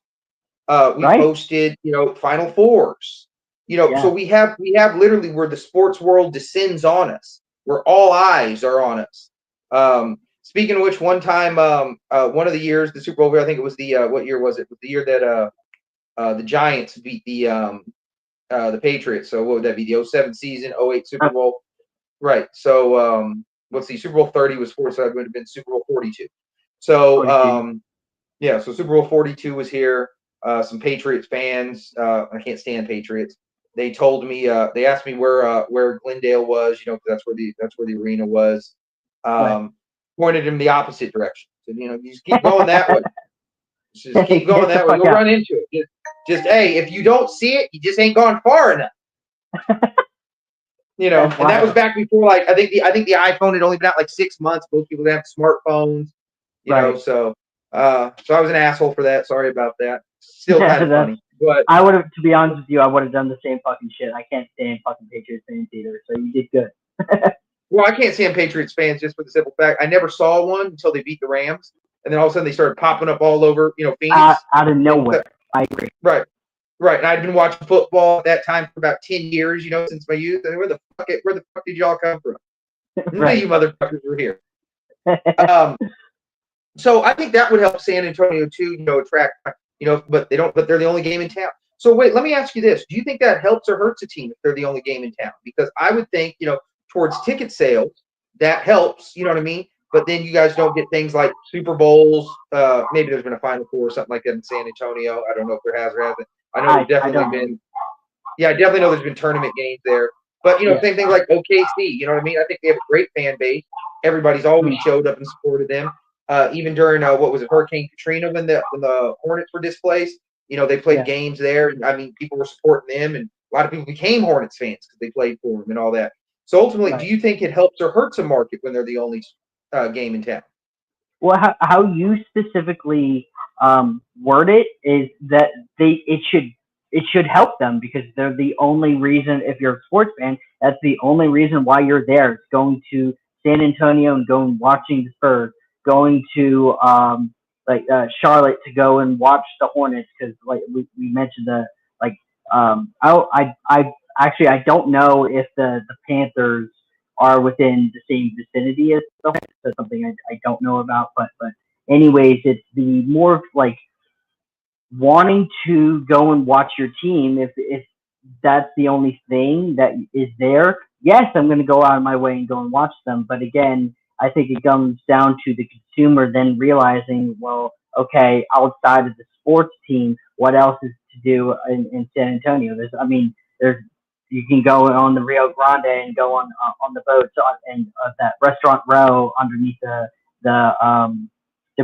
We've hosted, Final Fours. So Yeah. we have literally where the sports world descends on us, where all eyes are on us. Speaking of which, one time, one of the years, the Super Bowl, I think it was what year was it? It was the year that the Giants beat the Patriots. So what would that be? The '07 season, '08 Super Bowl, right? So let's see, Super Bowl 30 was 4, so that would have been Super Bowl 42. So 42. yeah, so Super Bowl 42 was here. Some Patriots fans, I can't stand Patriots. They told me, they asked me where Glendale was, because that's where the arena was. Right. Pointed in the opposite direction. So, you just keep going that way. Just keep going Get the that way. fuck You'll out. run into it. Just hey, if you don't see it, you just ain't gone far enough. That's And that was wild. back before, like, I think the iPhone had only been out like 6 months. Most people didn't have smartphones, Right. so I was an asshole for that. Sorry about that. Still Yeah, kind of funny, but I would have, to be honest with you, I would have done the same fucking shit. I can't stand fucking Patriots fans either. So you did good. well, I can't stand Patriots fans just for the simple fact I never saw one until they beat the Rams, and then all of a sudden they started popping up all over, Phoenix. Out of And nowhere. I agree. right, right. And I'd been watching football at that time for about 10 years, since my youth. And where the fuck did y'all come from? None of Right. you motherfuckers were here. Um, so I think that would help San Antonio too, attract, but they don't. But they're the only game in town. So wait, let me ask you this: do you think that helps or hurts a team if they're the only game in town? Because I would think, towards ticket sales, that helps. You know what I mean? But then you guys don't get things like Super Bowls. Maybe there's been a Final Four or something like that in San Antonio. I don't know if there has or hasn't. I know there's I definitely don't know. been. Yeah, I definitely know there's been tournament games there. But Yeah. same thing like OKC. You know what I mean? I think they have a great fan base. Everybody's always showed up and supported them. Even during what was it, Hurricane Katrina, when the Hornets were displaced, they played Yeah. games there. I mean, people were supporting them, and a lot of people became Hornets fans because they played for them and all that. So ultimately, do Right. you think it helps or hurts a market when they're the only game in town? Well, how you specifically word it is that it should help them because they're the only reason. If you're a sports fan, that's the only reason why you're there. It's going to San Antonio and going watching the Spurs, going to Charlotte to go and watch the Hornets because like we mentioned the like I actually I don't know if the Panthers are within the same vicinity as the Hornets. That's something I don't know about. But anyways, it's the more of like wanting to go and watch your team. If that's the only thing that is there, yes, I'm going to go out of my way and go and watch them. But again, I think it comes down to the consumer then realizing, well, okay, outside of the sports team, what else is to do in San Antonio? There's you can go on the Rio Grande and go on the boats and that restaurant row underneath the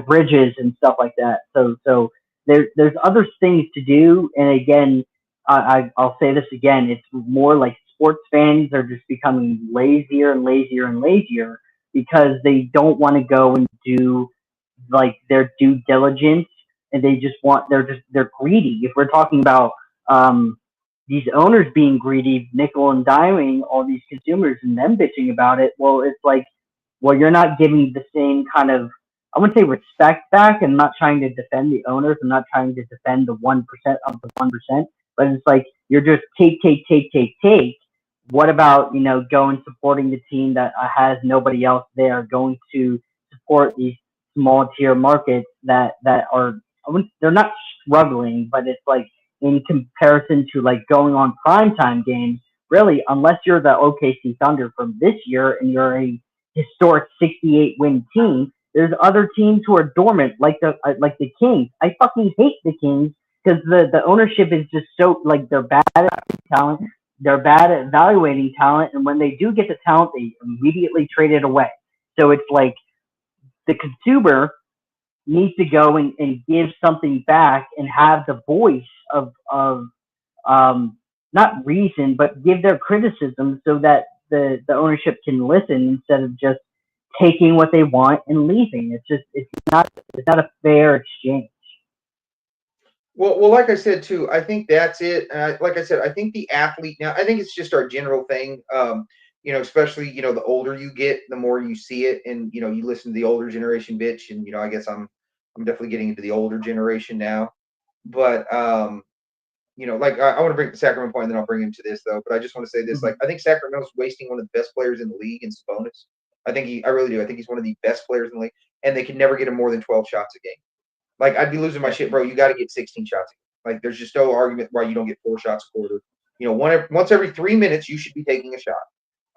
bridges and stuff like that. So there's other things to do, and again, I'll say this again: it's more like sports fans are just becoming lazier and lazier and lazier because they don't want to go and do like their due diligence, and they're greedy. If we're talking about um, these owners being greedy, nickel and diming all these consumers and them bitching about it, well, it's like, well, you're not giving the same kind of, I wouldn't say respect back. And I'm not trying to defend the owners. I'm not trying to defend the 1% of the 1%, but it's like you're just take, take, take, take, take. What about, going supporting the team that has nobody else there, going to support these small tier markets that are, they're not struggling, but it's like in comparison to like going on primetime games, really, unless you're the OKC Thunder from this year and you're a historic 68 win team, there's other teams who are dormant, like the Kings. I fucking hate the Kings because the ownership is just so like they're bad at talent, they're bad at evaluating talent, and when they do get the talent, they immediately trade it away. So it's like the consumer needs to go and give something back and have the voice of not reason, but give their criticism so that the ownership can listen instead of just taking what they want and leaving. It's not a fair exchange. Well, like I said too, I think that's it. Like I said, I think the athlete now. I think it's just our general thing. Especially the older you get, the more you see it, and you listen to the older generation bitch, and I guess I'm definitely getting into the older generation now. But like I want to bring the Sacramento point, and then I'll bring him to this though. But I just want to say this: Mm-hmm. like, I think Sacramento's wasting one of the best players in the league in Sabonis. I really do. I think he's one of the best players in the league, and they can never get him more than 12 shots a game. Like, I'd be losing my shit, bro. You got to get 16 shots. Like, there's just no argument why you don't get 4 shots a quarter. Once every 3 minutes, you should be taking a shot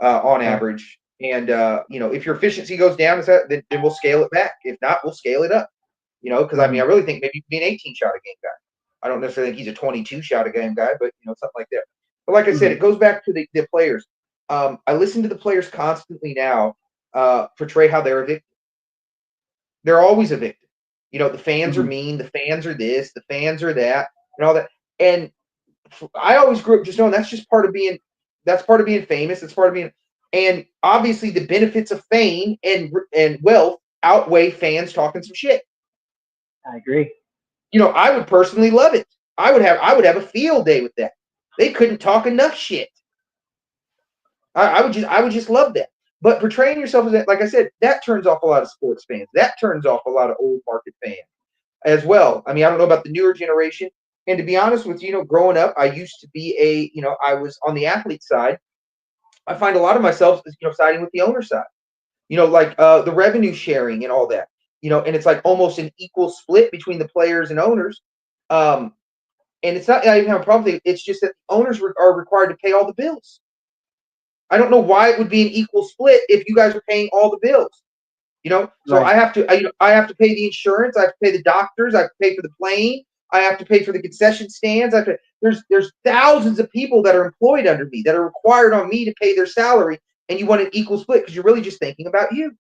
on average. And if your efficiency goes down, then we'll scale it back. If not, we'll scale it up. Because I really think maybe you could be an 18 shot a game guy. I don't necessarily think he's a 22 shot a game guy, but something like that. But like I said, it goes back to the players. I listen to the players constantly now portray how they're evicted. They're always evicted. The fans are mean, the fans are this, the fans are that, and all that. And I always grew up just knowing that's part of being famous. It's part of being, and obviously the benefits of fame and wealth outweigh fans talking some shit. I agree. I would personally love it. I would have a field day with that. They couldn't talk enough shit. I would just love that. But portraying yourself as that, like I said, that turns off a lot of sports fans. That turns off a lot of old market fans as well. I mean, I don't know about the newer generation. And to be honest with you, growing up, I used to be I was on the athlete side. I find a lot of myself, siding with the owner side. Like the revenue sharing and all that. And it's like almost an equal split between the players and owners. And it's not I even have a problem. It's just that owners are required to pay all the bills. I don't know why it would be an equal split if you guys are paying all the bills. So right. I have to pay the insurance. I have to pay the doctors. I have to pay for the plane. I have to pay for the concession stands. There's thousands of people that are employed under me that are required on me to pay their salary, and you want an equal split because you're really just thinking about you.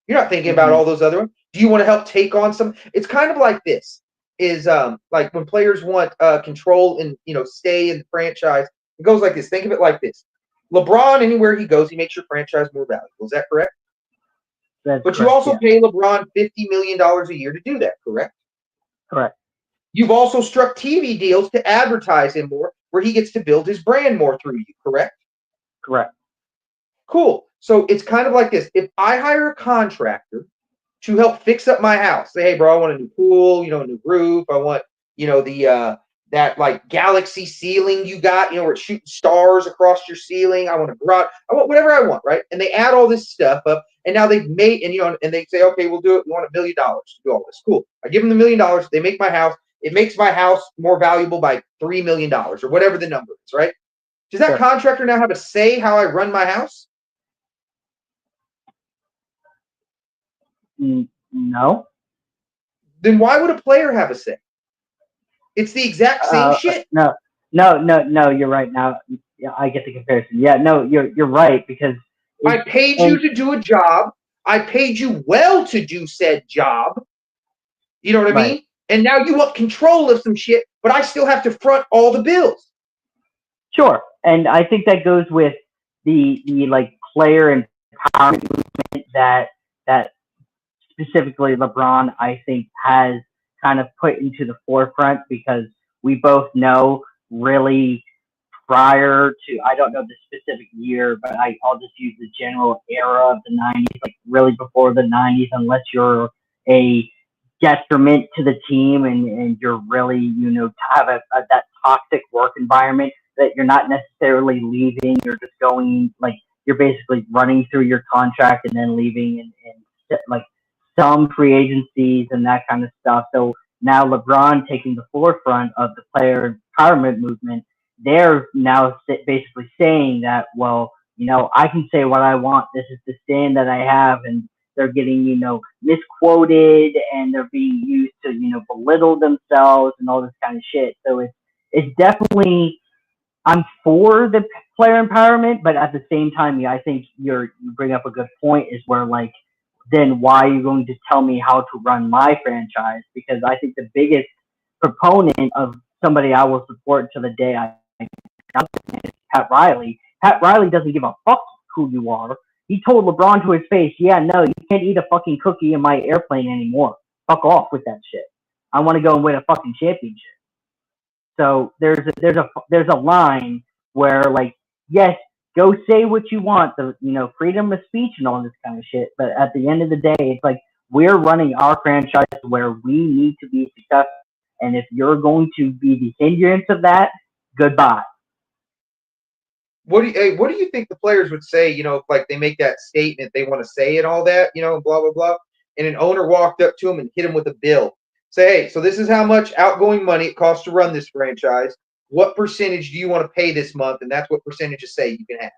You're not thinking about all those other ones. Do you want to help take on some? It's kind of like this. Is like when players want control and stay in the franchise. It goes like this. Think of it like this. LeBron, anywhere he goes, he makes your franchise more valuable. Is that correct? That's but correct, you also pay LeBron $50 million a year to do that, correct? Correct. You've also struck TV deals to advertise him more, where he gets to build his brand more through you, correct? Correct. Cool. So it's kind of like this. If I hire a contractor to help fix up my house, say, hey, bro, I want a new pool, a new roof. I want, that like galaxy ceiling you got, where it's shooting stars across your ceiling. I want a garage. I want whatever I want, right? And they add all this stuff up, and now they've made, and they say, okay, we'll do it. We want $1 million to do all this. Cool. I give them $1 million. They make my house. It makes my house more valuable by $3 million or whatever the number is, right? Does that contractor now have a say how I run my house? No. Then why would a player have a say? It's the exact same shit. No. You're right. Now I get the comparison. Yeah, no, you're right because I paid you to do a job. I paid you well to do said job. You know what I mean? And now you want control of some shit, but I still have to front all the bills. Sure, and I think that goes with the like player empowerment movement that specifically LeBron, I think, has kind of put into the forefront because we both know really prior to, I don't know the specific year, but I'll just use the general era of the 90s, like really before the 90s, unless you're a detriment to the team and you're really, have that toxic work environment that you're not necessarily leaving, you're just going, like, you're basically running through your contract and then leaving and like, some free agencies and that kind of stuff. So now LeBron taking the forefront of the player empowerment movement, they're now basically saying that, well, I can say what I want. This is the stand that I have. And they're getting, misquoted and they're being used to, belittle themselves and all this kind of shit. So it's definitely, I'm for the player empowerment, but at the same time, I think you bring up a good point is where, like, then why are you going to tell me how to run my franchise? Because I think the biggest proponent of somebody I will support to the day I is Pat Riley. Pat Riley doesn't give a fuck who you are. He told LeBron to his face, yeah, no, you can't eat a fucking cookie in my airplane anymore. Fuck off with that shit. I want to go and win a fucking championship. So there's a line where, like, yes, go say what you want, the freedom of speech and all this kind of shit. But at the end of the day, it's like we're running our franchise where we need to be successful. And if you're going to be the hindrance of that, goodbye. What do you think the players would say? If, like, they make that statement, they want to say and all that, blah blah blah, and an owner walked up to him and hit him with a bill. Say, hey, so this is how much outgoing money it costs to run this franchise. What percentage do you want to pay this month? And that's what percentages say you can have.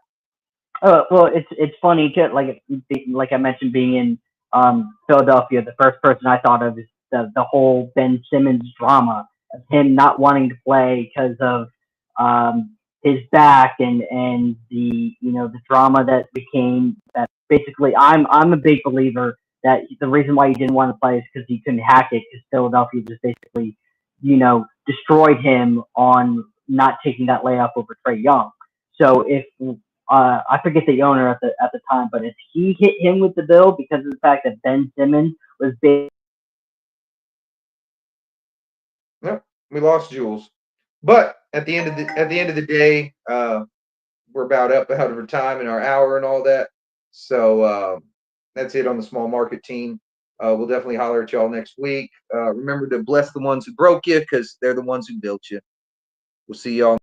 Well, it's funny too. Like I mentioned, being in Philadelphia, the first person I thought of is the whole Ben Simmons drama of him not wanting to play because of his back and the the drama that became that. Basically, I'm a big believer that the reason why he didn't want to play is because he couldn't hack it, because Philadelphia just basically destroyed him on not taking that layup over Trae Young. So if I forget the owner at the time, but if he hit him with the bill because of the fact that Ben Simmons was big. Yep, we lost Jules. But at the end of the day, we're about out of our time and our hour and all that. So that's it on the small market team. We'll definitely holler at y'all next week. Remember to bless the ones who broke you, because they're the ones who built you. We'll see y'all.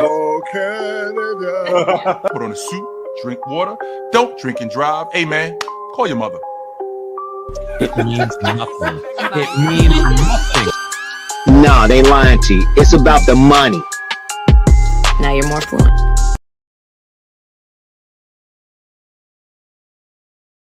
Oh, Canada. Put on a suit, drink water, don't drink and drive. Hey, man, call your mother. It means nothing. It means nothing. Nah, they lying to you. It's about the money. Now you're more fluent.